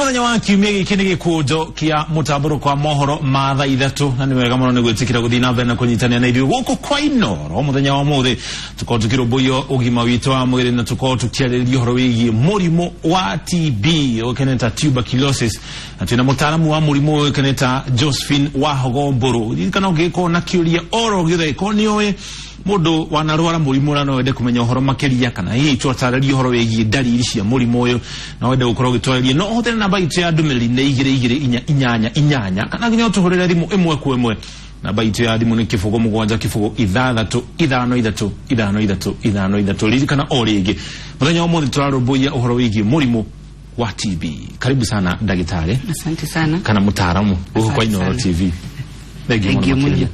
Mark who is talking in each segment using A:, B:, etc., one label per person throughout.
A: muthenya wa kiumia giki ni gikujo kia mutaburo kwa mohoro matha ithatu na ni wega muno ni gwitikira guthina mbere na kunyitania na ithuĩ guku kwa Inoro muthenya wa muthi tuko tukirumbuyo ugima witu wa mwiri na tuko tukiarĩrĩria uhoro wigie murimu wa TB ukeneta tuberculosis na tuna mutaalamu wa murimu ukeneta Josephine Wahogomburu kana ugiko na kiuria oro githe ko ni oe mundu wanarwara murimu na no wende kumenya uhoro makiria kana hii twatarĩria uhoro wigie dalili cia murimu uyu na wende gukorwo gitwarĩria no hotere namba itu ya ndumĩrĩri nĩ 2228 kana nginya ũtũhũrĩre thimũ ĩmwe kwa ĩmwe namba itu ya thimũ nĩ kĩbũgũ mũgwanja kĩbũgũ ithathatũ ithano ithatũ ithano ithatũ ithano ithatũ ririkana o rĩngĩ muthenya wa mũthĩ tũrarũmbũiya ũhoro wĩgiĩ mũrimũ wa TB. Karibu sana ndagĩtarĩ.
B: Asante sana. Kana
A: mũtaaramu gũkũ kwa Inoro TV. Thengiũ mũno.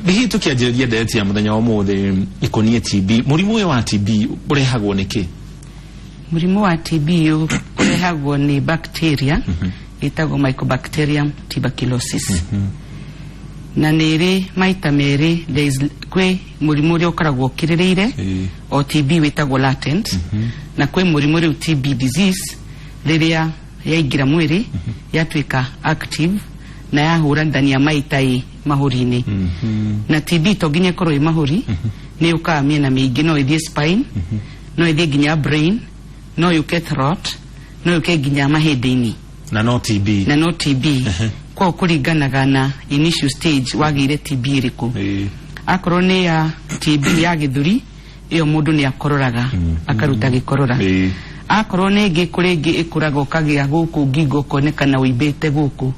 A: Bihi tukianjĩrĩria ndeto ya muthenya wa mũthĩ ikonie TB. Mũrimũ ũyũ wa TB ũrehagwo nĩkĩ?
B: Mũrimũ wa TB ũrehagwo nĩ bacteria ĩtagwo Mycobacterium tuberculosis. Na nĩrĩ maita merĩ kwĩ mũrimũ ũrĩa ũkoragwo ũkirĩrĩire o TB wĩtagwo latent na kwĩ mũrimũ rĩu TB disease rĩrĩa yaingĩra mwĩrĩ yatuĩka active na yahũra ndani ya maita mahũri-inĩ. Na TB to nginya ĩkorwo ĩ mahũri nĩ yũkaga mĩena mĩingĩ, no ĩthiĩ spine, no ĩthiĩ nginya brain, no yũke throat, no yũke nginya mahĩndĩ-inĩ
A: na no TB. Kwa kũringanaga na initial stage wagĩire TB ĩrĩkũ. Akorwo nĩ ya TB ya gĩthũri ĩyo mũndũ nĩ akororaga akaruta gĩkorora. Akorwo nĩ ĩngĩ kũrĩ ĩngĩ ĩkũraga ũkagĩa gũkũ ngingo ũkonekana ũimbĩte gũkũ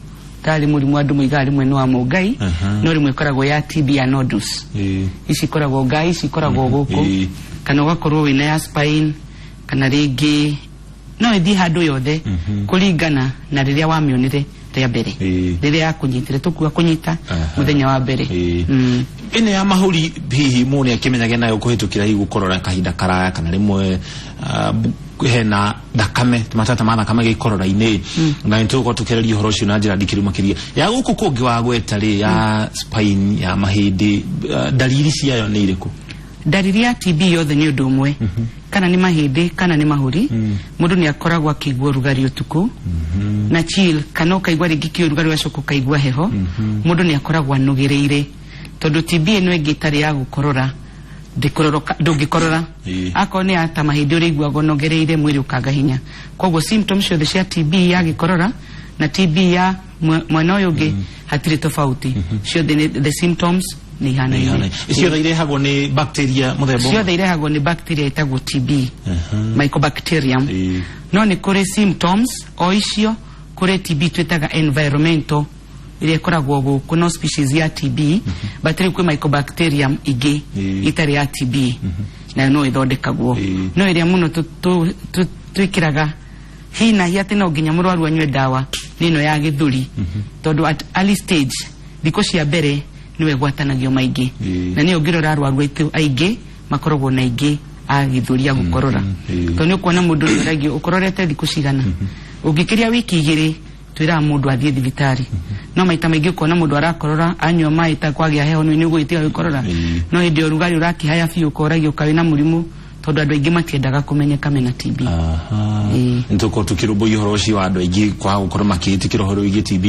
A: tarĩ mũrimũ andũ moigaga rĩmwe nĩ wa mũngai no rĩmwe ĩkoragwo ya TB ya nodus. Ici ikoragwo ngai, ici ikoragwo gũkũ kana ũgakorwo wĩna ya spine kana rĩngĩ no ĩthiĩ handũ yothe kũringana na rĩrĩa wamĩonire rĩa mbere rĩrĩa yakunyitire tukuga kunyita muthenya wa mbere. Ine ya mahuri hihi mũndũ akĩmenyaga nayo kũhĩtũkĩra hihi gũkorora kahinda karaya kana rĩmwe hena thakame matata ma thakame gĩkorora-inĩ na nĩtũgũkorwo tũkĩarĩria ũhoro ũcio na njĩra ndikĩru makĩria ya gũkũ kũngĩ wa gweta-rĩ ya spine ya mahĩndĩ dalili ciayo nĩ irĩkũ?
B: Dalili ya TB yothe nĩ ũndũ ũmwe kana nĩ mahĩndĩ kana nĩ mahũri mũndũ nĩ akoragwo akĩigua ũrugarĩ ũtukũ na chill kana ũkaigua rĩngĩ kĩũrugarĩ ũgacoka ũkaigua heho mũndũ nĩ akoragwo anũgĩrĩire tondũ TB ĩno ĩngĩ ĩtarĩ ya gũkorora ndũngĩkorora akorwo nĩ ata mahĩndĩ ũrĩiguaga ũnogereire mwĩrĩ ũkaga hinya. Koguo symptoms ciothe cia TB ya gĩkorora na TB ya mwena ũyũ ũngĩ hatirĩ tofauti ciothe the symptoms ni ihanaine.
A: Ciothe irehagwo nĩ bacteria mũthemba?
B: Ciothe irehagwo nĩ bacteria ĩtagwo TB Mycobacterium. No nĩ kũrĩ symptoms o icio kũrĩ TB twĩtaga environmental ĩrĩa ĩkoragwo gũkũ no species ya TB but rĩu kwĩ Mycobacterium ingĩ itarĩ ya TB na no ĩthondekagwo no ĩrĩa mũno twĩkĩraga hina hi atĩ no nginya mũrwaru anyue ndawa nĩno ya gĩthũri tondũ at early stage thikũ cia mbere niwe gwatanagio maingĩ na nĩ ũngĩrora arwaru aitũ aingĩ makoragwo na ingĩ a gĩthũri ya gũkorora tondũ nĩ ũkuona mũndũ ũragio ũkororete thikũ cigana ũngĩkĩria wiki igĩrĩ twĩraga mũndũ athiĩ thibitarĩ no maita maingĩ ũkona mũndũ arakorora anyua maĩ ta kwagĩa heho nĩ ũgwĩtĩga gũkorora no hĩndĩ ũrugarĩ ũrakĩhaya biũ ũkoragio kawe na mũrimũ tondũ andũ aingĩ matiendaga kũmenyeka mena TB.
A: Nĩtũkorwo tũkĩrũmbũiya ũhoro ũcio wa andũ aingĩ kwaga gũkorwo makĩĩtĩkĩra ũhoro wĩgiĩ TB.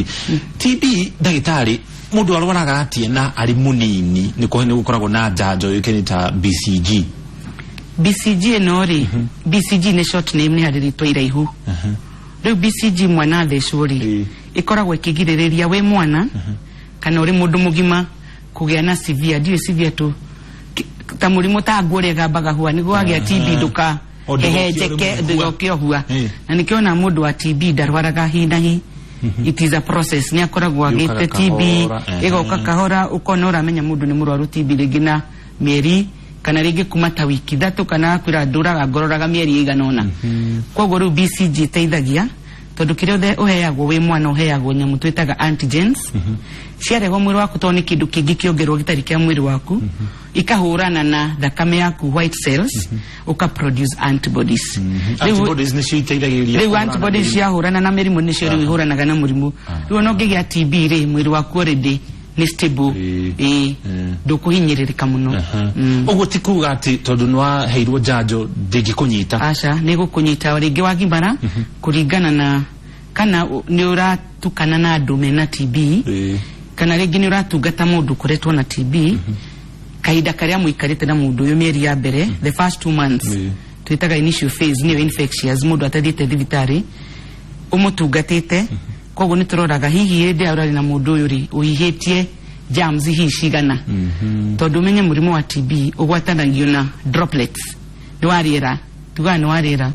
A: TB ndagĩtarĩ mũndũ arwaraga atĩa na arĩ mũnini nĩ gũkoragwo na njanjo yũĩkaine ta BCG?
B: BCG ĩno rĩ BCG nĩ short name nĩ harĩ rĩtwa iraihu. Rĩu BCG mwana athecwo rĩ ĩkoragwo ĩkĩgirĩrĩria wĩ mwana kana ũrĩ mũndũ mũgima kũgĩa na severe ndiũĩ severe tu ta mũrimũ ta ngũrĩa gambaga hua nĩguo wagĩa TB ndũkahehenjeke ndũgokĩohua na nĩkĩona mũndũ wa TB ndarwaraga hi na hi. It is a process nĩ akoragwo agĩte TB ĩgoka kahora ũkona ũramenya mũndũ nĩ mũrwaru TB rĩngĩ na mĩeri kana rĩngĩ kuma ta wiki ithatũ kana kwĩra ndũraga ngororaga mĩeri ĩigana ũna. Koguo rĩu BCG ĩteithagia tondũ kĩrĩa othe ũheagwo wĩ mwana ũheagwo nyamũ twĩtaga antigens ciarehwo mwĩrĩ waku tondũ nĩ kĩndũ kĩngĩ kĩongerwo gĩtarĩ kĩa mwĩrĩ waku ikahũrana na thakame yaku white cells ukaproduce antibodies.
A: Antibodies nĩcio iteithagĩrĩria
B: rĩu antibodies ciahũrana na mĩrimũ nĩcio rĩu ihũranaga na mũrimũ. Rĩu no ngĩgĩa TB rĩ mwĩrĩ waku already ni stable ndukuhinyĩrĩrĩka mũno.
A: Ũguo ti kuuga atĩ tondũ nĩ waheirwo njanjo ndĩngĩkũnyita?
B: Aca nĩ gũkũnyita rĩngĩ wagimara kũringana na kana ni uratukana na andu mena TB kana rĩngĩ nĩ ũratungata mũndũ koretwo na TB kahinda karĩa mũikarĩte na mũndũ ũyũ mĩeri ya mbere the first 2 months twitaga initial phase nĩyo infectious mũndũ atathiĩte thibitarĩ ũmũtungatĩte koguo nĩ tũroraga hihi hĩndĩ ya ũrarĩ na mũndũ ũyũ rĩ ũhihĩtie germs hihi cigana tondũ ũmenye mũrimũ wa TB ũgwatanagio na droplets nĩ wa rĩera tuga nĩ wa rĩera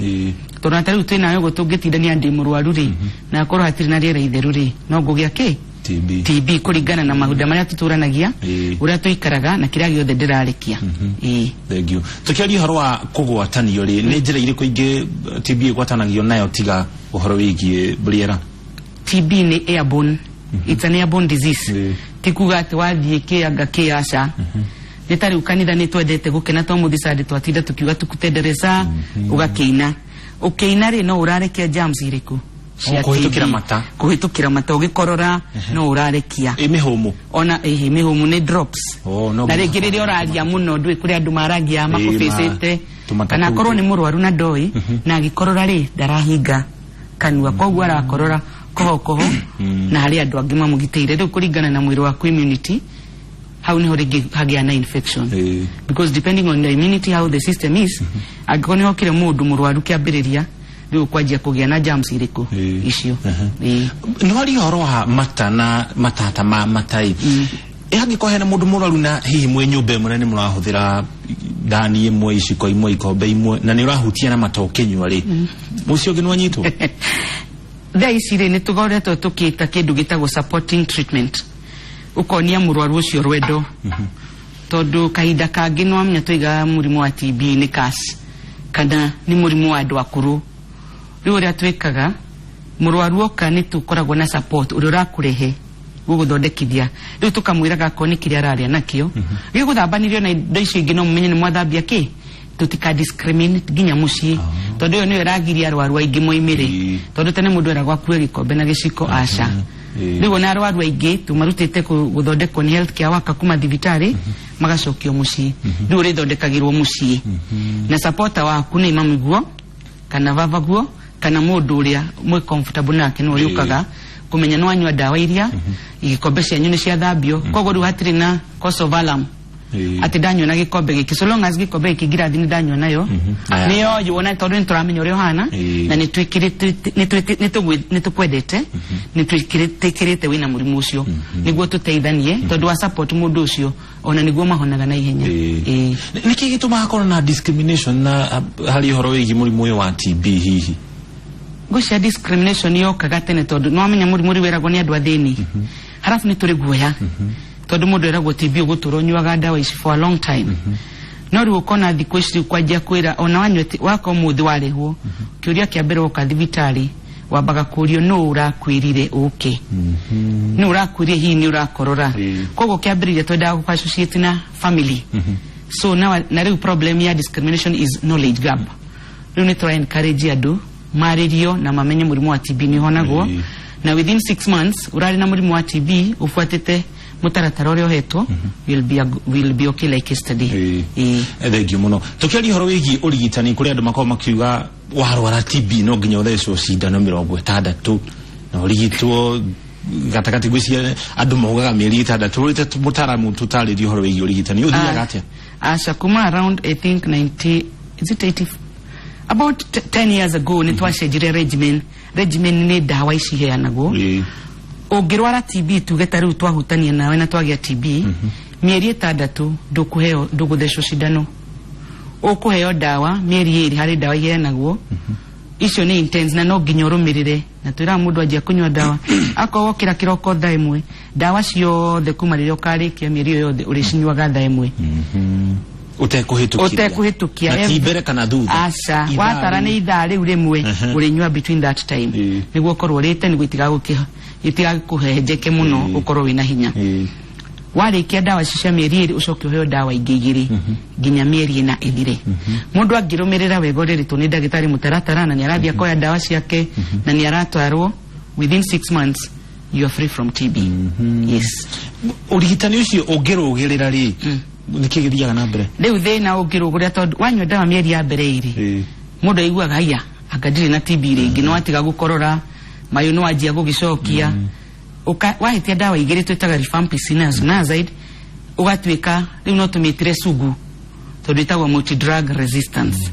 B: tondũ atarĩ twĩna yo gũtũngĩtindania ndĩ mũrwaru rĩ na akorwo hatirĩ na rĩera itheru rĩ no ngũgĩa kĩ TB kũringana na mahinda marĩa tũtũranagia ũrĩa tũikaraga na kĩrĩa gĩothe ndĩrarekia
C: thank you tukiaria ũhoro wa kũgwatanio rĩ nĩ njĩra irĩkũ ingĩ TB ĩgwatanagio nayo tiga ũhoro wĩgiĩ rĩera
B: TB nĩ airborne it's an airborne disease tikuga atĩ wathiĩ kĩanga kĩaca nĩ tarĩ kanitha nĩ twendete gũkena to mũthicandĩ twatinda tukiuga tukutendereza ũgakĩina ũkĩina rĩ no ũrarekia germs irĩkũ kuhitukira mata ugikorora no urarekia
C: mĩhũmũ
B: ona mĩhũmũ nĩ drops na rĩngĩ rĩrĩa ũraria mũno ndũĩ kũrĩ andũ maragia makũbĩcĩte kana korwo nĩ mũrwaru na ndoi na agikorora rĩ ndarahinga kanua koguo arakorora koho na harĩ andũ angĩ mamũgitĩire rĩu kũringana na mwĩrĩ waku immunity how niho rĩngĩ hagĩa na infection because depending on the immunity how the system is angĩkorwo nĩ hokire mũndũ mũrwaru kĩambĩrĩria rĩu kwanjia kũgĩa na germs irĩkũ icio
C: nĩ wari ũhoro wa mata na matata ma matai angĩkorwo hena mũndũ mũrwaru na hihi mwĩ nyũmba ĩmwe nĩ mũrahũthĩra ndani ĩmwe iciko imwe ikombe imwe na nĩ ũrahutia na mata ũkĩnyua rĩ mũciĩ ũngĩ nĩwanyitwo
B: thaa ici rĩ nĩ tũgoretwo tũkĩta kĩndũ gĩtagwo supporting treatment ũkonia mũrwaru ũcio rwendo tondũ kahinda kangĩ no amenya tũiga mũrimũ wa TB nĩ kasi kana nĩ mũrimũ wa andũ akũrũ rĩu ũrĩa twĩkaga mũrwaru oka nĩ tũkoragwo na support ũrĩa ũrakũrehe gũgũthondekithia rĩu tũkamwĩraga akorwo nĩ kĩrĩa ararĩa nakĩo gĩgũthambanirio na indo icio ingĩ no mũmenye nĩ mwathambia kĩ tũtika discriminate nginya mũciĩ tondũ ĩyo nĩyo ĩragiria arwaru aingĩ moimĩre tondũ tene mũndũ eragwo akue gĩkombe na gĩciko aca rĩu ona arwaru aingĩ tũmarutĩte gũthondekwo nĩ healthcare worker kuma thibitarĩ magacokio mũciĩ rĩu ũrĩthondekagĩrwo mũciĩ na supporter waku nĩ mamiguo kana vavaguo kana mũndũ ũrĩa mwĩ comfortable nake no ũrĩũkaga kũmenya nĩ wanyua ndawa iria igikombe cianyu nĩ ciathambio koguo rĩu hatirĩ na cause of alarm ati danyo na gikombe giki so long as gikombe giki girathi ni danyo nayo niyo yona tondu nituramenya uri hana na nitukwendete nitwikirite wina murimu ucio niguo tuteithanie tondu wa support mundu ucio ona niguo mahonaga na ihenya
C: niki gituma hakorwo na discrimination na hali horo wigi murimu uyu wa TB hihi
B: gucia discrimination yokaga tene tondu no amenya murimu uri weragwo ni andu athini harafu ni turi guoya tondu mundu eragwo TB uguturo nyuaga ndawa ici for a long time no riu kona thikũ ici kwajia kwira ona wanyuete wako muthi warehwo kiuria kia mbere uka thibitari wambaga kurio no urakwirire uke no urakwirire hi ni urakorora kogo kiambirire twenda gukwa associate na family so now na riu problem ya discrimination is knowledge gap riu ni try encourage andu maririo na mamenye murimu wa TB ni honagwo na within 6 months urari na murimu wa TB ufuatete mutaratara uria uhetwo will be okay like yesterday
C: thank you muno tukiari horo wigi urigitani kuri andu makoma makiuga warwara TB no nginya uthecwo cindano 60 na urigitwo gatagati gwiciria andu maugaga mieri 6 urite mutaramu tutaririo horo wigi urigitani uthiaga atia
B: asha kuma around I think 90 is it 80 about 10 years ago ni twashejire regimen ni dawa ici heanagwo ungirwara TB tugeta riu twahutania nawe na twagia TB mieri 6 ndukuheo nduguthecwo cindano ukuheo dawa mieri 2 hari dawa iheanagwo icio ni intense na no nginya urumirire na twira mundu ajia kunywa dawa akowo kira kiroko thaa imwe dawa ciothe kuma ririo karikia mieri yothe uricinywaga thaa imwe utekuhitukia
C: na tibere kana thutha
B: asa watara ni ithaa riu rimwe urinywa between that time niguo korwo rite niguo itiga kuhejeke muno ukorwo wina hinya warikia dawa cia mieri 2 ucoke uheo dawa ingĩ 2 nginya mieri 4 ithire mundu angirumirira wego riritwo ni ndagitari mutaratara na ni arathia koya dawa ciake na ni aratwarwo within 6 months you are free from TB yes
C: urigitani ucio ungirugirira ri nikigithiaga na mbere
B: riu thina ungiruguria tondu wanywa dawa mieri ya mbere 2 mundu aiguaga haya akadiri na TB ringi no atiga gukorora mayo no ajia gugicokia wahitia dawa igere twitaga rifampicin ugatwika riu no tumitire sugu tondu itagwo multi drug resistance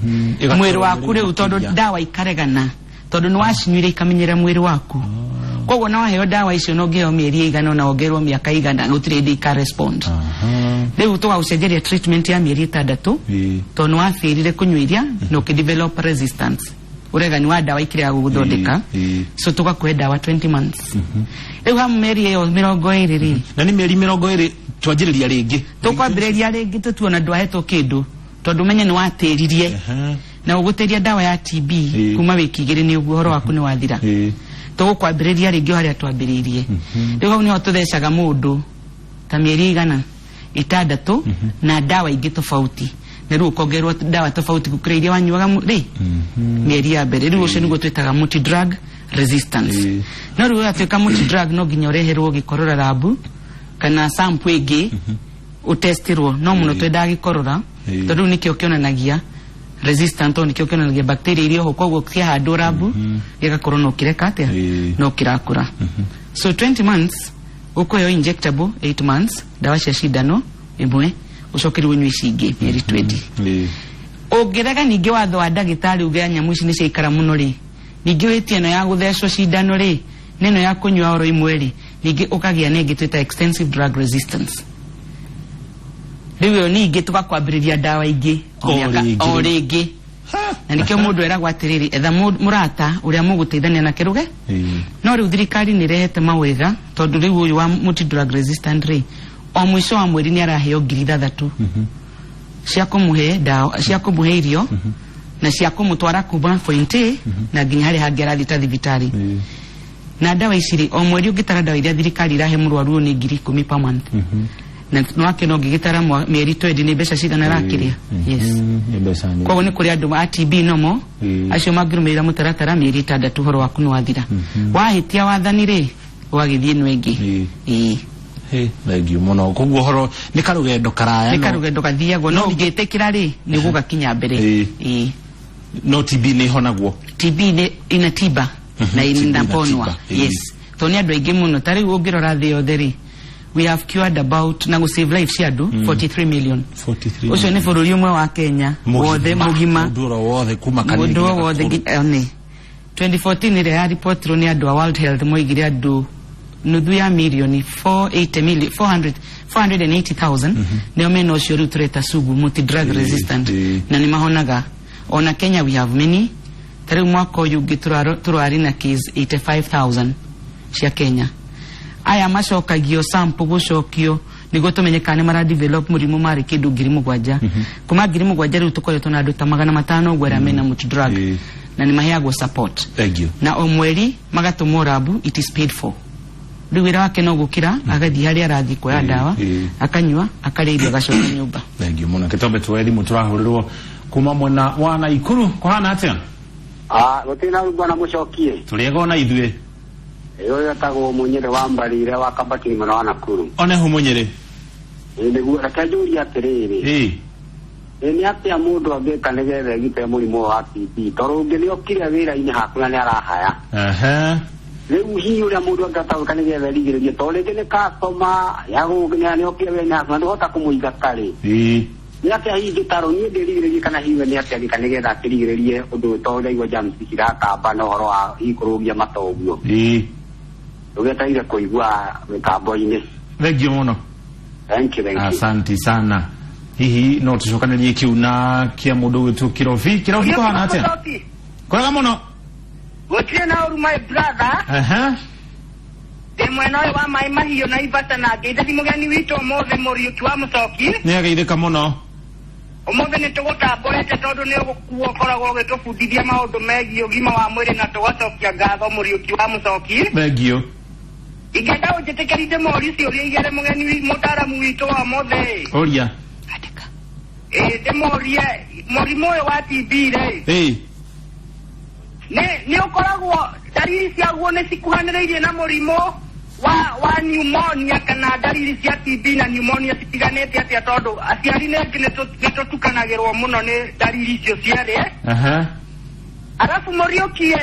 B: mwiri waku riu tondu dawa ikaregana tondu ni wacinyuire ikamenyera mwiri waku koguo na waheo dawa icio no ngeo mieri igana na ongerwo miaka igana gutire ndi ka respond riu tugagucenjeria treatment ya mieri 6 tondu wafirire kunywiria no ki develop resistance uregani wa dawa ikire guthondeka so tugakwe dawa 20 months riu ha mieri iyo 20
C: na ni mieri 20 twajiriria ringi
B: tukwambiriria ringi tutuona ndwahetwo kindu tondu menye ni watiririe na uguteria dawa ya TB kuma wiki igiri ni uguhoro waku ni wathira tugukwambiriria ringi haria twambiririe riu ni ho tuthecaga mundu ta mieri igana 6 na dawa ingi tofauti na riu ukongerwo dawa tofauti gukira wanyuaga ri mieri ya mbere riu ucio niguo twitaga multi drug resistance no riu atuika multi drug no nginya ureherwo gikorora labu kana sample igi utestirwo no muno twenda gikorora tondu nikio kionanagia resistant on nikio kionanagia bacteria irio ho koguo kia handu labu gigakorwo no kireka atia no kirakura so 20 months ukoyo injectable 8 months dawa cia cindano imwe ucokeri unywe cingi mieri 20 ungirega ningi watho wa ndagitari uge nyamu ici ni ciikara muno ri ningi witie no ya guthecwo cindano ri neno ya kunywa oro imwe ri ningi ukagia nengi twita extensive drug resistance riu ningi tugakwambiriria dawa ingi o ringi na nikio mundu eragwo atiriri etha murata uria muguteithania na kiruge no riu thirikari ni rehete mawega tondu riu uyu wa multi drug resistant ri o mwisho wa mweri ni araheo 3,000 cia kumuhe dawa cia kumuhe irio na cia kumutwara kuma pointe na nginya hari hangera thita thibitari na dawa iciri o mweri ungitara dawa iria thirikari irahe murwaru ni 10,000 per month na nwake no ngigitara mieri 20 ni mbeca cigana rakiria yes koguo ni kuri andu a TB nomo acio mangirumira mutaratara mieri 6 horo waku ni wathira wahitia wathani ri wagithie nwengi
C: thank you muno koguo horo ni karugendo karaya
B: ni karugendo kathiagwo no ngitikira ri ni gugakinya mbere
C: no TB ni honagwo
B: TB ni ina tiba na ina ponwa yes toni andu aingi muno tari ungirora thi yothe ri we have cured about na save life ciadu 43 million ucio ni bururi umwe wa Kenya wothe mugima
C: nduro wothe kuma kanini
B: nduro wothe ni 2014 ile ya report ni andu wa World Health moigire andu nuthu ya milioni 480,000 nio meno ucio riu tureta sugu multi drug resistant na ni mahonaga ona Kenya we have many tari mwaka uyu giturari na case 85,000 cia Kenya aya macokagio sample gucokio nigo tumenyekane mara develop murimu mari kindu 7,000 kuma 7,000 riu tukoretwo na andu ta 500 gwera mena multi drug na ni maheagwo support na o mweri magatumwo labu it is paid for riu wira wake no gukira agathi haria arathi kwa dawa akanywa akareithia agacoka nyumba
C: thank you muno kitombe tweli muturahurirwo kuma mwena wa Naikuru kuhana atia
D: gutina bwana mucokie
C: tuliego na ithue
D: yo yatagwo munyere wa mbarire wa Kabatini mwana wa Nakuru
C: one hu munyere
D: niguo rakajuri atiriri ni atia mundu angeka nigethe gite murimo wa TB toru ngilio kire wira ini hakuna ni arahaya riu hiyo ya mundu angatabuka nigethe rigiririe torege ni customer yago ni okire we ni hakuna ndota kumuiga kare ni atia hiyo taro ni ndirigiririe kana hiyo ni atia gikanigetha kirigiririe undu tore igwa jam cikiratamba no horo wa ikurugia matoguo ugetaire kuigua mitambo-ini
C: thank you muno
D: thank you
C: asante sana hihi no tucokanĩrie kiuna kia mundu witu Kirobi ko hana atia kwega muno
E: gutire na uru my brother mwena wa mai mahiyo na ibata na ngeithani mugeni witu omothe Muriuki wa Mucoki
C: ni ageithika muno
E: omothe ni tugutamburite tondu ni ugukuo koragwo gitubundithia maundu megie ugima wa mwiri na tugacokia ngatho Muriuki wa Mucoki
C: thank you
E: ingenda unjitikerite mori ciuria igere mugeni mutaramu witu wa mothe
C: oria
E: demorie murimo wa TB re ni ukoragwo dalili ciaguo ni cikuhanĩrĩirie na murimo wa pneumonia kana dalili cia TB na pneumonia citiganĩte atia tondu aciari nĩ tũtukanagĩrwo mũno nĩ dalili icio ciarĩ alafu Muriuki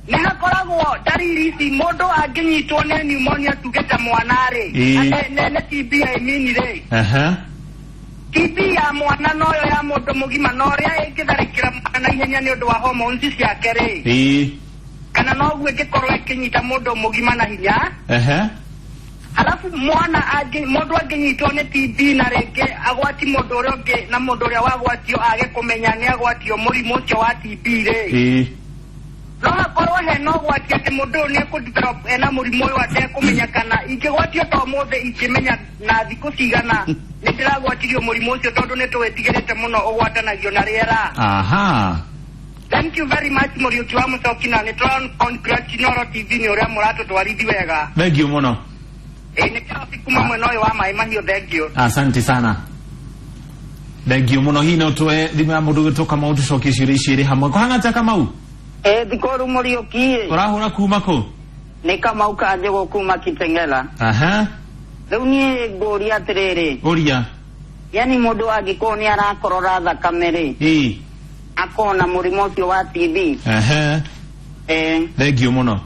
E: nĩ hakoragwo ndariri ici mũndũ angĩnyitwo nĩ pneumonia tuge ta mwana rĩ nĩ TB rĩ TB ya mwana noyo ya mũndũ mũgima no rĩa ĩngĩtharĩkĩra mwana ihenya nĩ ũndũ wa hormones ciake rĩ kana noguo ĩngĩkorwo ĩkĩnyita mũndũ mũgima na hinya halafu mũndũ angĩnyitwo nĩ TB na rĩngĩ agwati mũndũ ũrĩa ũngĩ na mũndũ ũrĩa wagwatio age kũmenya nĩ agwatio mũrimũ ũcio wa TB rĩ no hakorwo hena ũgwati atĩ mũndũ ũyũ nĩ ekũdevelop ena mũrimũ ũyũ atekũmenya kana ingĩgwatio ta ũmũthĩ ingĩmenya na thikũ cigana nĩ ndĩragwatirio mũrimũ ũcio tondũ nĩ tũwĩtigĩrĩte mũno ũgwatanagio na rĩera. Thank you very much Mũriũki wa Mũcoki na nĩ tũra TV nĩ ũrĩa mũratũtwarithi wega.
C: Thank you mũno.
E: Nĩ kĩrabi kuma mwena ũyũ wa Maĩ Mahiũ. Thank you.
C: Asante sana. Thank you mũno. Hihi no tũe thimũ ya mũndũ gĩtũka maũ tũcokie ciũria ici ĩrĩ hamwe. Kũhana ta Kamau?
E: Thikũru Mũriũki.
C: Ũrahũra kuma kũ?
E: Nĩ Kamau Kanjũgũ kuma Kitengela. Rĩu niĩ ngũria atĩrĩrĩ.
C: Ũria.
E: Yani mũndũ angĩkorwo nĩ arakorora thakame rĩ akona mũrimũ ũcio wa TB.
C: Thengiũ mũno.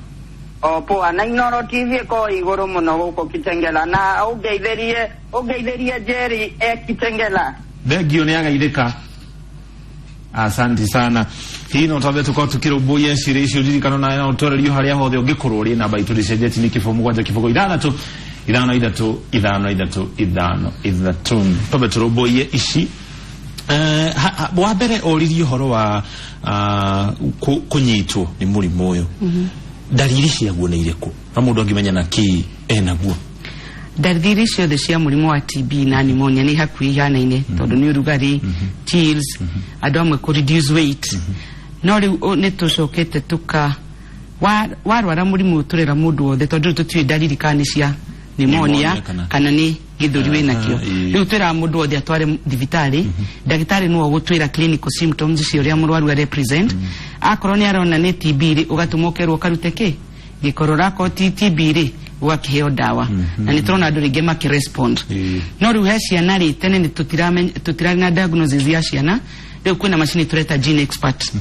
E: Poa na Inooro TV ĩkorwo igũrũ mũno gũkũ Kitengela na ũngeithĩrie Jerry Kitengela.
C: Thengiũ nĩ agaithĩka. Asante sana. Hii no tabe tukao tukirũmbũiya ciũria icio ririkano na ũtũrĩrio harĩa hothe ũngĩkorwo ũrĩ namba itũ rĩcenjetie nĩ kĩbũgũ mũgwanja kĩbũgũ ithathatũ tobe tũrũmbũiye ici wa mbere oririe ũhoro wa kũnyitwo nĩ mũrimũ ũyũ ndariri ciaguo nĩ irĩkũ na mũndũ angĩmenya na kĩ enaguo?
B: Ndariri ciothe cia mũrimũ wa TB na pneumonia nĩ hakuhĩ ihanaine tondũ nĩ ũrugarĩ, chills, andũ amwe kũ reduce weight. No rĩu nĩ tũcokete warwara mũrimũ ũtũrera mũndũ wothe tondũ tũtiũĩ ndariri kana nĩ cia pneumonia kana nĩ gĩthũri wĩ nakĩo. Rĩu twĩraga mũndũ wothe atware thibitarĩ, ndagĩtarĩ nĩwe ũgũtwĩra clinical symptoms cia ũrĩa mũrwaru represent. Akorwo nĩ arona nĩ TB rĩ ũgatũma ũkerwo ũkarute kĩ gĩkorora, akorwo ti TB rĩ ũgakĩheo ndawa na nĩ tũrona andũ rĩngĩ makĩrespond. No rĩu he ciana rĩ tene nĩ tũtirarĩ na diagnosis ya ciana, rĩu kwĩna macini tũreta Gene Expert.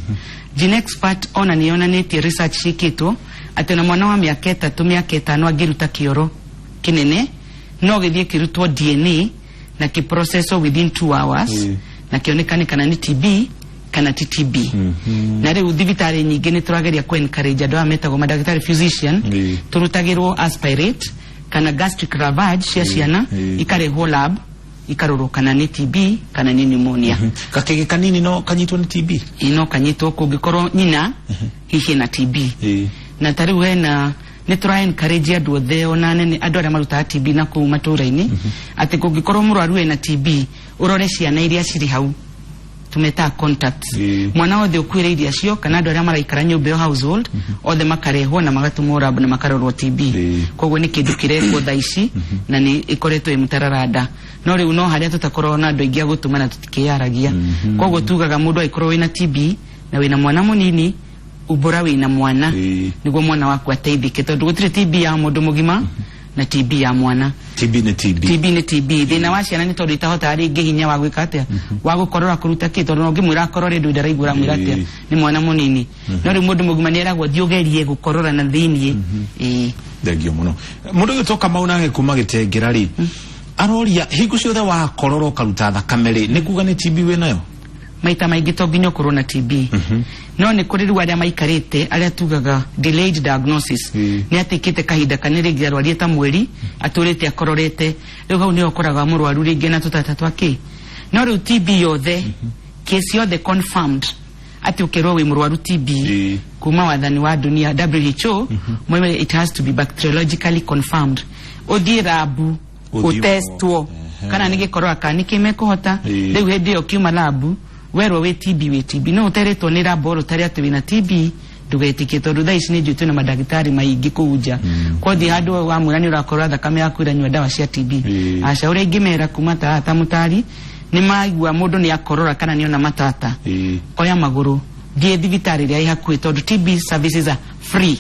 B: Gene Expert ona nĩ yonanĩtie research ciĩkĩtwo atĩ na mwana wa mĩaka 3 mĩaka 5 angĩruta kĩoro kĩnene no gĩthiĩ kĩrutwo DNA na kĩprocesswo within 2 hours na kĩonekane kana nĩ TB kana ti TB. Na rĩu thibitarĩ nyingĩ nĩ tũrageria encourage andũ metagwo madagĩtarĩ physician tũrutagĩrwo aspirate kana gastric lavage cia ciana ikarehwo lab ikarorwo kana nĩ TB kana nĩ pneumonia.
C: Kakege kanini no kanyitwo nĩ TB?
B: No kanyitwo kũngĩkorwo nyina hihi na TB. Na tarĩu hena nĩ tũra encourage andũ othe ona nene andũ arĩa marutaga TB na kũu matũũra-inĩ atĩ kũngĩkorwo mũrwaru ena TB ũrore ciana iria cirĩ hau tumeta contacts. Mwana wothe ũkuĩre iria cio kana andũ arĩa maraikara nyũmba ĩyo household othe makarehwo na magatumwo lab na makarorwo TB. Koguo nĩ kĩndũ kĩrekwo thaa ici na nĩ ĩkoretwo ĩmũtararanda. No rĩu no harĩa tũtakorwo na andũ aingĩ agũtuma na tũtikĩyaragia. Koguo tugaga mũndũ aikorwo wĩna TB na wĩna mwana mũnini ubora wĩna mwana nĩguo mwana waku ateithĩke tondũ gũtirĩ TB ya mũndũ mũgima na TB ya mwana.
C: TB nĩ TB.
B: TB nĩ TB. Thĩna wa ciana nĩ tondũ itahotaga rĩngĩ hinya wa gwĩka atĩa wa gũkorora kũruta kĩ tondũ no ngĩmwĩra akorore ndũ ndaraigua mwĩra atĩa nĩ mwana mũnini. No rĩu mũndũ mũgima nĩ eragwo thiĩ ũgerie gũkorora na thĩiniĩ.
C: Thengio mũno. Mũndũ gĩtoka maunage kuma Gĩtengera rĩ aroria hingo ciothe wa korora ũkaruta thakame rĩ nĩ kuga nĩ TB wĩ nayo?
B: Maita maingĩ to nginya ũkorwo na TB. No nĩ kũrĩ rĩu arĩa maikarĩte arĩa tugaga delayed diagnosis nĩ atĩkĩte kahinda kanene rĩngĩ arwarie ta mweri atũrĩte akororete rĩu hau nĩ ũkoraga mũrwaru rĩngĩ na tũtata twake. No rĩu TB yothe case yothe confirmed ati ũkerwo wĩ mũrwaru TB kuma wathani wa dunia WHO it has to be bacteriologically confirmed. Ũthiĩ labu ũtestwo kana nĩ gĩkorora kana nĩ kĩmekũhota rĩu hĩndĩ ĩyo kiuma labu werwo wĩ TB no ũteretwo nĩ laboratory atĩ wĩna TB ndũgetĩkie tondũ thaa ici nĩ njũĩtwo na madagĩtarĩ maingĩ kũu nja. Kothi handũ wamwĩra nĩ ũrakorwo thakame yaku ĩranyua ndawa cia TB aca ũrĩa ingĩmera kuma ta mũtari nĩ maigua mũndũ nĩ akorora kana nĩ ona matata oya magũrũ thiĩ thibitarĩ ĩrĩa ĩ hakuhĩ tondũ TB services are free.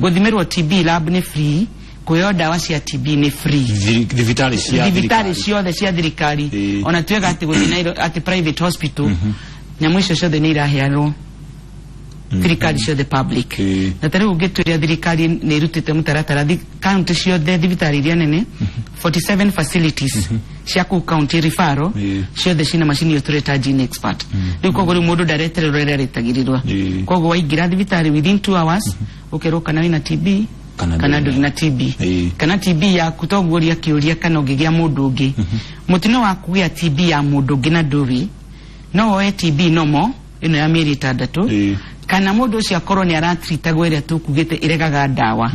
B: Gũthimĩrwo TB lab nĩ free, kuyo dawa cia TB ni free. Divitari ciothe cia thirikari ona twega ati guthina ati private hospital nyamu icio ciothe ni iraheanwo thirikari ciothe public na tare ugituria thirikari ni rutite mutaratara county ciothe thibitari iria nene 47 facilities cia ku county referral ciothe cina macini yo tureta gene expert riu koguo mundu ndaretere rwere retagirirwa koguo waingira thibitari within 2 hours ukeroka na wina TB kana nduri na TB kana TB ya kutongoria kiuria kana ugigia mundu ungi mutino wa kugia TB ya mundu ungi na nduri no oe TB nomo ino ya mieri 6 kana mundu ucio akorwo ni aratrita gweria tukugite iregaga ndawa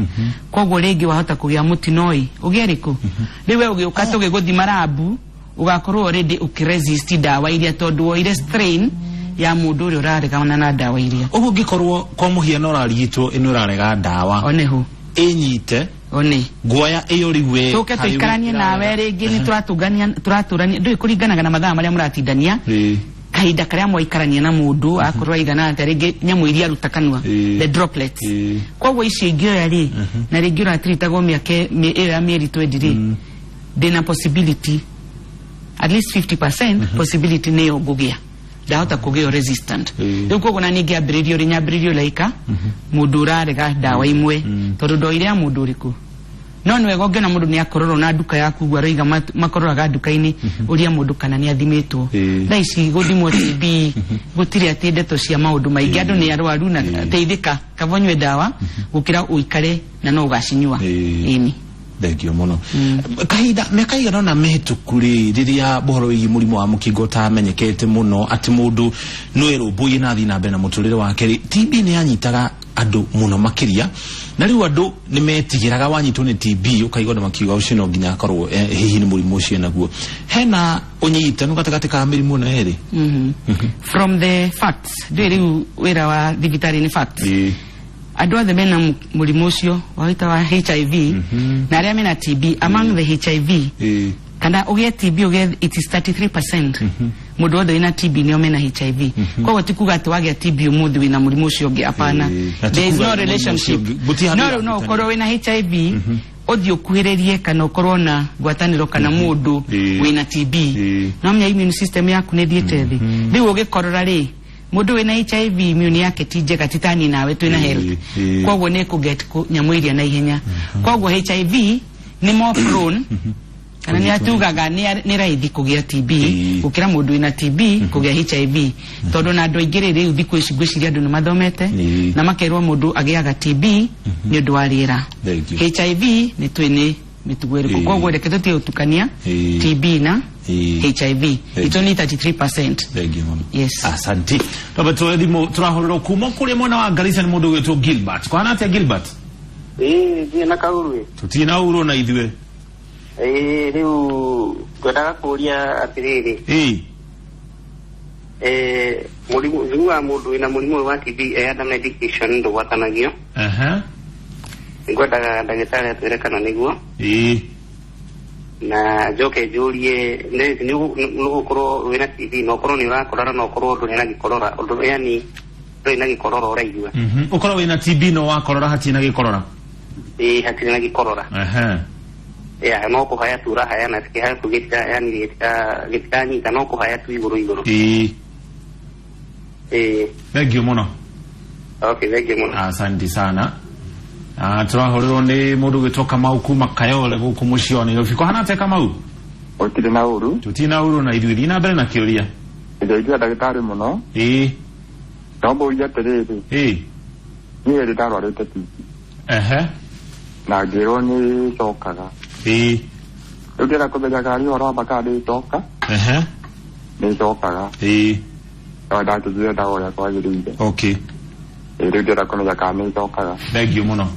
B: koguo ringi wahota kugia mutinoi ugieriku riwe ugiuka tugiguthima rabu ugakorwo already ukiresist ndawa iria tondu oire strain ya mundu uri uraregana na ndawa iria
C: ugu gikorwo kwa muhiano urarigitwo ino urarega ndawa
B: onehu
C: enyite
B: one
C: guoya iyo riwe
B: tuke tuikaranie nawe ringi ni turaturania ndui kuringanaga na mathaa maria muratindania kahinda karia mwaikarania na mundu akorwo igana ati ringi nyamu iria rutakanwa the droplets koguo icio ingioya ri na ringi uratiritago miake ya mieri 20 dena possibility at least 50% possibility neyo gugia ndahota kugio resistant riu koguo na ningi ambiririo ri nyambiririo laika mundu urarega ndawa imwe tondu ndoire ya mundu uriku no nwe goge na mundu ni akororo na duka yaku gwaroiga makororaga duka-ini uria mundu kana ni athimitwo tha ici guthimwo TB gutiri ati ndeto cia maundu maingi andu ni arwaru na teithika kavonywe ndawa gukira uikare na no ugacinyua ini
C: thengio muno kahinda mekaiga na metukuri riria bohoro wigi murimu wa mukingo ta menyekete muno ati mundu no erumbuye na thina mbere na muturire wake TB ni anyitaga andu muno makiria na riu andu ni metigiraga wanyitwo ni TB ukaiga na makiuga ucio no nginya akorwo hihi ni murimu ucio naguo hena unyitanu gatagati ka mirimu na eri
B: from the facts riu wira wa thibitari ni facts andu othe mena murimu ucio waita wa HIV na aria mena TB among the HIV kana ugie TB ugie it is 33% mundu othe wina TB ni omena HIV kwa tikuga ati wagia TB umuthi wina murimu ucio ungi apana there is no relationship no korwo wina HIV othio kuhirerie kana ukorwo na gwataniro kana mundu wina TB no mya immune system yaku ne thiete thi riu ugikorora ri mundu wina HIV immune yake tijega titani nawe twina health koguo ne ku get nyamu iria na ihenya koguo HIV ni more prone kana ni atugaga ni raithi kugia TB ukira mundu wina TB kugia HIV tondu na andu aingire riu thiku ici gwiciria andu mathomete na makerwo mundu agiaga TB ni undu wa riera HIV ni twini mitugo iriku koguo reke tutie utukania TB na HIV it's only 33%. Yes.
C: Asante. Toba tuedimo turahorero kuma kuri mwana wa Garissa ni mundu wetwo Gilbert. Kwa nati ya Gilbert?
D: Na kaurwe.
C: Tutina uro na ithuwe.
D: Riu kwendaga kuria atiriri. Murimu wa mundu wina murimu wa TB ada medication ndo watanagio. Ngwendaga ndagitari atwire kana niguo. Na joke julie ni ukorwo wina TB no korwo ni urakorora no korwo ndu na gikorora undu yani ndo ina gikorora uraigua
C: ukorwo wina TB no wakorora hati na gikorora
D: hati na gikorora ya no ko haya tura haya na sike haya kugita yani gitani kana ko haya tu iguru
C: thank you muno
D: okay thank you muno
C: asante sana turahorero ni mundu gwitoka mau kuma Kayole guku mucioni rufiko hana te kamau
F: otire na uru
C: tutina uru na ithuĩ na mbere na kiuria
F: ndio ndagitari muno tombo ya terere ni eri tarwarite TB na ngero ni cokaga ndira kumenya gari oro makadi toka ni cokaga nda tuzuia dawa ya kwa jirinde
C: okay
F: ndira kumenya kama ni cokaga
C: thank you muno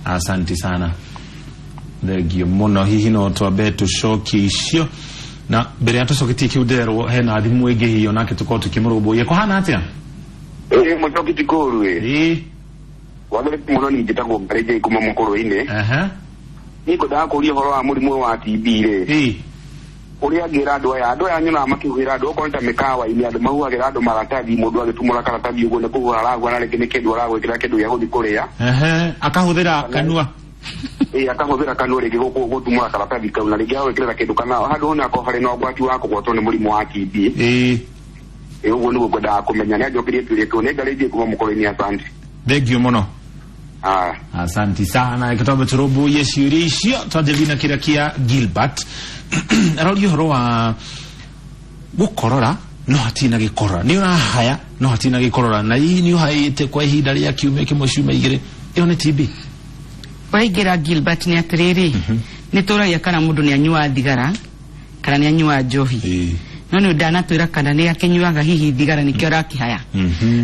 C: asante sana thegio muno hihi no twabe tucoki icio na mbere ya tucoketie kiuderwo hena thimu ingi hiyo nake tuko tukimurumbuye ko hana atia
D: mucoki tikurwe wabere muno ni njitagwo ngareje kuma mukuru-ini niko ndakuria horo wa murimu wa TB ri uria ngira andu aya nyona makihwira andu okonta mikawa-ini andu mahuagira andu maratathi mundu agitumura karatathi uguo ne kuhura aragwa na reke kindu aragwikira kindu ya guthi kuria
C: akahuthira kanua
D: akahuthira kanua rigi gutumura karatathi kau na rigi agwikira kindu kana handu hona ko hari no gwati wako gwatwo ni murimu wa TB uguo ni gwenda kumenya ne njokirie twire ne ngarije kuma mukoro-ini asante.
C: Thengio muno. Asante sana kitobe turobu yesiuri icio twajabina kira kia Gilbert arori horo wa gukorora no hatina gikorora ni urahaya no hatina gikorora na hii ni uhayite kwa ihinda ria kiume kimwe ciuma igire iyo ni TB.
B: Waigira Gilbert ni atiriri ni turagia kana mundu ni anyua thigara kana ni anyua njohi no ni ndanatwira kana ni akinyuaga hihi thigara ni kio rakihaya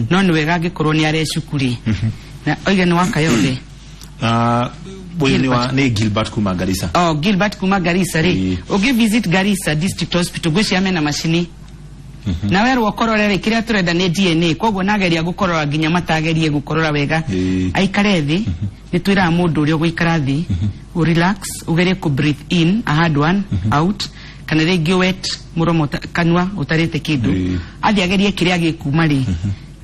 B: no ni wega gikorwo ni arecukuri na oiga ni wakayole
C: ni Gilbert kuma Garissa.
B: Gilbert kuma Garissa ri ugi visit Garissa District Hospital gwici amena machini na weru okororere kiria turenda ni DNA koguo nageria gukorora ginya matagerie gukorora wega aikare thi ni twira mundu uri guikara thi relax ugerie ku breathe in a hard one out kana regi wet muromo kanwa utarete kindu athi agerie kiria gikuma ri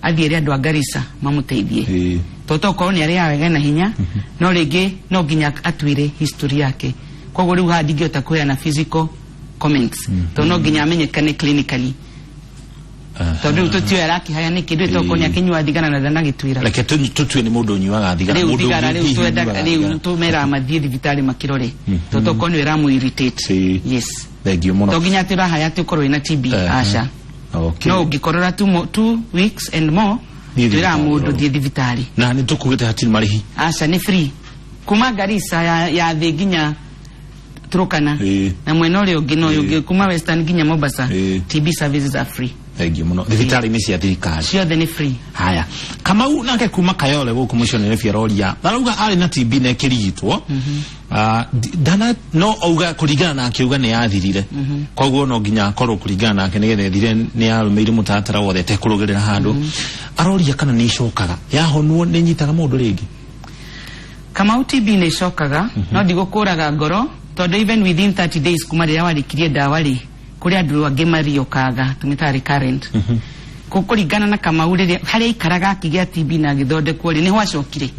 B: athi ri andu a Garissa mamuteithie toto ko ni ari awega na hinya no rigi no ginya atwire history yake koguo riu handingi utakuya na physical comments to no ginya amenyekane clinically tondu tutio yaraki haya ni kindu toko ni akinywa thigara na ndana gitwira
C: like tutue ni mundu nyuaga thigara
B: mundu thigara riu twenda riu tumera mathie thibitari makirore totoko ni ramu irritate yes
C: thegio muno
B: to ginya tira haya tukoro ina TB asha
C: okay
B: no gikorora 2 weeks and more tira mundu thie thibitari
C: na ni tukugite hatiri marihi
B: asha ni free kuma Garissa ya thi ginya Turkana na mweno ri ogino yugi kuma Western ginya Mombasa TB services are free.
C: Thank you muno. Thibitari ni cia thirikari.
B: Ciothe ni free.
C: Haya. Kamau nake kuma Kayole guku mushonere Fioria. Arauga ari na TB ne kirigitwo. Dana no auga kurigana na akiuga ne yathirire. Koguo no ginya korwo kurigana nake nigethe thire ni arumeire mutatara wothe te kurugerera handu. Aroria kana ni icokaga. Yahonwo ni nyitaga mundu ringi.
B: Kamau TB ni icokaga no ndigukuraga ngoro tondu even within 30 days kuma rĩa warikirie dawa ri kuri andu angi mariokaga tumita recurrent kukuringana na Kamau riria haria ikaraga akigia TB na githondekwo ri ni hwacokire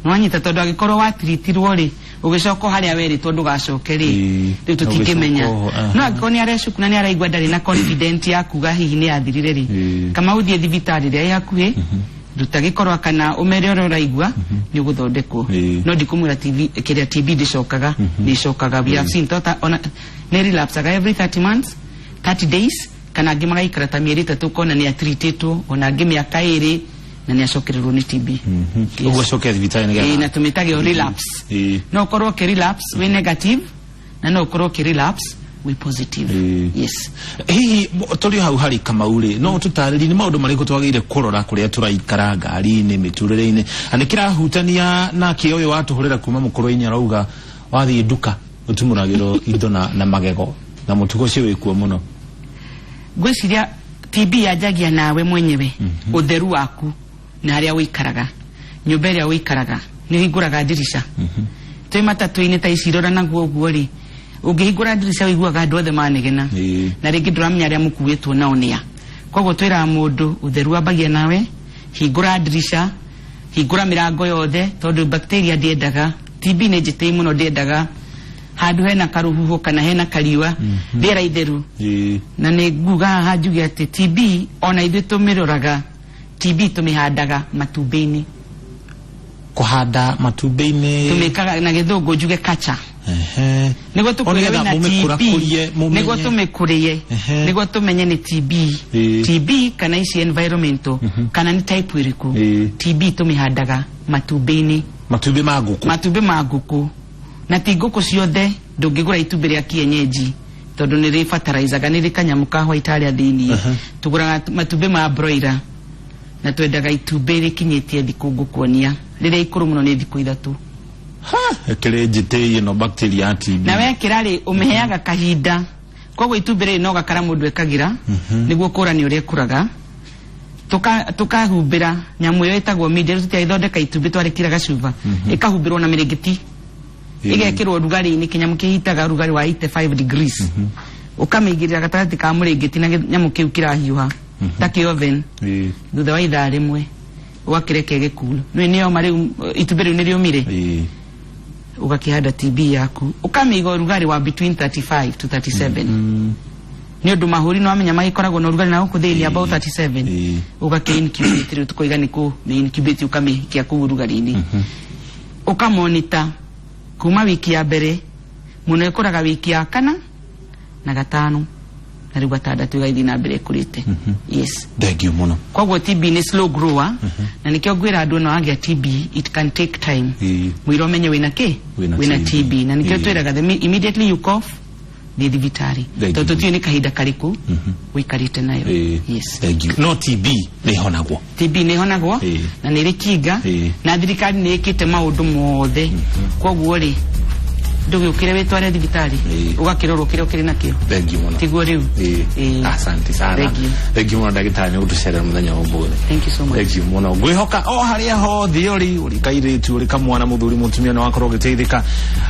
B: nwanyita tondu agikorwo watiritirwo ri ugicoka haria weri tondu gacoke ri riu tutingimenya no agiko ni arecukuna ni araigwa ndari na confident ya kuga hihi ni athirire ri Kamau thie thibitari ria yakuhe dutagikorwa kana umerero raigwa ni guthondekwo no ndikumura TV kiria TB ndicokaga ndicokaga we have seen tota ona ne relapse every 30 months 30 days kana ngima gaikara ta mieri 3 kona ni atreatetwo ona ngimi akairi na ni acokererwo ni TB
C: ugo coke thibitari ni
B: na tumetage relapse no korwo ke relapse we negative na no korwo ke relapse we positive yes
C: hihi tuli hau hari Kamau ri no tutariri ni maundu mariko twagire kurora kuria turaikara ngari ni miturire-ini andikira hutania na kio uyu watuhurira kuma mukoro-ini arauga wathi nduka utumuragiro indo na magego na mutugo cio wikuo muno
B: gwiciria TB yajagia nawe mwenyewe utheru waku na haria wikaraga nyumba iria wikaraga ni hinguraga dirisha twi matatu-ini ta icirora naguo guo ri ungihingura dirisha wiguaga andu othe manegena na ringi nduramenya aria mukuitwo nao nia koguo twira mundu utheru ambagia nawe hingura dirisha hingura mirango yothe tondu bacteria ndiendaga TB ni njitei muno ndiendaga handu hena karuhuho kana hena kariwa riera itheru na ni nguga haha njuge ati TB ona ithuĩ tumiroraga TB tumihandaga matumbi-ini
C: kuhanda matumbi-ini
B: tumikaga na githungu njuge kacha niguo tukurie na TB niguo tumikurie niguo tumenye ni TB kana ici environmental kana ni type iriku TB tumihandaga matumbi-ini matumbi ma nguku na ti nguku ciothe ndungigura itumbi ria kienyeji tondu ni ri fertilizer ni ri kanyamu ka white aria thini tuguraga matumbi ma broiler na twendaga itumbi rikinyitie thiku ngukuonia riria ikuru muno ni thiku 3
C: ekere njitei no bacteria TB
B: na wekira ri umeheaga kahinda koguo itumbi ri no gakara mundu ekagira niguo kurani uria kuraga tukahumbira nyamu yo itagwo media tutia ithondeka itumbi twarikiraga cuba ikahumbirwo na mirigiti igekirwo rugari-ini kinyamu kihitaga rugari wa 85 degrees ukamigirira gatarati ka muringiti na nyamu kiu kirahiuha taki oven thutha wa ithaa rimwe ugakireke gikulu nio mari itumbi riu niriumire ugakihanda TB yaku ukamiga rugari wa between 35 to 37 ni undu mahuri no amenya magikoragwo na urugari na huko thini about 37 ugake incubate ri tukoiga niku ni incubate ukamikia ku urugari-ini ukamonitor kuma wiki ya mbere muno ikoraga wiki ya 4 na 5 na riu gatandatu igathi na mbere kurite. Yes,
C: thank you muno.
B: Kwa TB ni slow grower na nikio gwira andu no agia TB it can take time mwiro menye wina TB na nikio twiraga immediately you cough ni thibitari toto tio ni kahinda kariku wikarite nayo. Yes,
C: thank you. No TB ni honagwo na ni rikinga
B: na thirikari ni ikite maundu mothe koguo ri ndugu ukire wetware thibitari ugakirorwo kire ukire nakio.
C: Thank you muno.
B: Tiguo riu
C: asante sana. Thank you muno ndagitari ni gutucerera muthenya umbuthi.
B: Thank you so much.
C: Thank you muno. Gwihoka haria hothe uri kairitu uri kamwana muthuri mutumia no wakorwo giteithika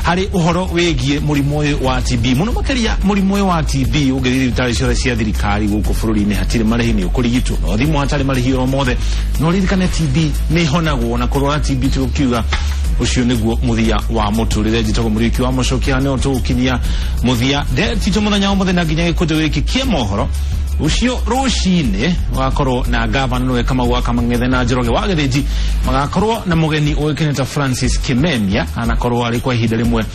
C: hari uhoro wegie murimu uyu wa TB muno makeria murimu uyu wa TB ugithii thibitari ciothe cia thirikari guku bururi-ini hatire marihi ni ukurigitwo no thimu hatari marihi o mothe no ririkane TB ni honagwo na kurwara TB tukiuga ucio niguo muthia wa muturire njitagwo muriki wa mucokia no tukinyia muthia de tito muthenya wa muthenya nginya gikundi giki kie mohoro ucio rucine wakorwo na gavana no Kamau Kamang'ethe na Njoroge wa Githĩnji magakorwo na mugeni uikeneta Francis Kimemia anakorwo ari kwa ihinda rimwe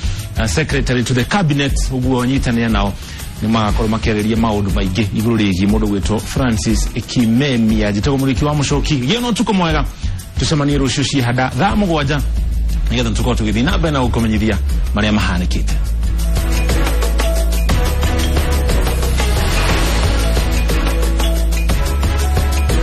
C: secretary to the cabinet uguo nyitanira nao ni magakorwo makiageria maundu maingi iguru rigi mundu gwitwo Francis Kimemia njitagwo muriki wa mucoki ye no tuko mwega tucemanie rucio ci hada thaa 7 nigetha tukorwo tugithii na mbere na gukumenyithia maria mahanikite.